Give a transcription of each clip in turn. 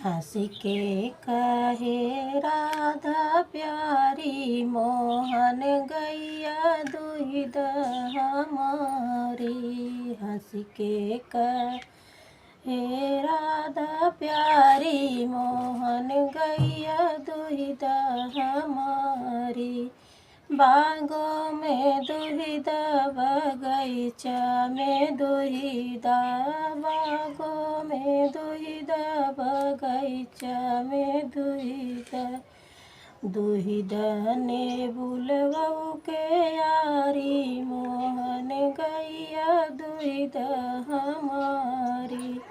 हंस के कहे राधा प्यारी मोहन गैया दुहिद हमारी। हंस के कहे राधा प्यारी मोहन गैया दुहिद हमारी। बागों में दुहिदा बगीचा में दुहिदा, बागों में दुहिदा बगीचा में दुहिदा। दुहिदा ने बुलवऊ के यारी मोहन गैया दुहिदा हमारी।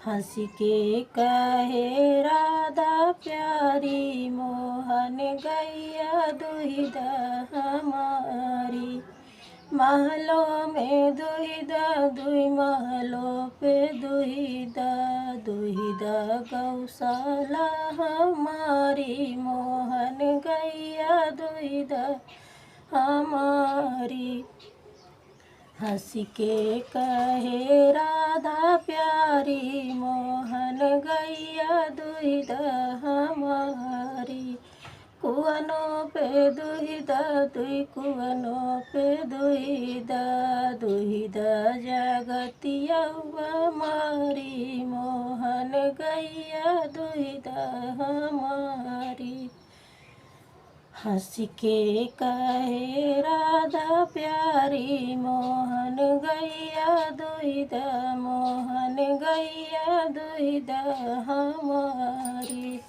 हंस के कहे राधा प्यारी मोहन गैया दुहिदा हमारी। महलों में दुहिदा दुई महलों पे दुहिदा, दुहिदा गौशाला हमारी मोहन गैया दुहिदा हमारी। हंस के कहे राधा प्यारी मोहन गैया दुहिदा हमारी। कुआनों पे दुहिदा दुई कुआनों पे दुहिदा, दुहिदा जगतिया हमारी मोहन गैया दुहिदा हमारी। हंस के कहे राधा प्यारी मोहन गैया दुहिदा मोहन गैया दुहिदा हमारी।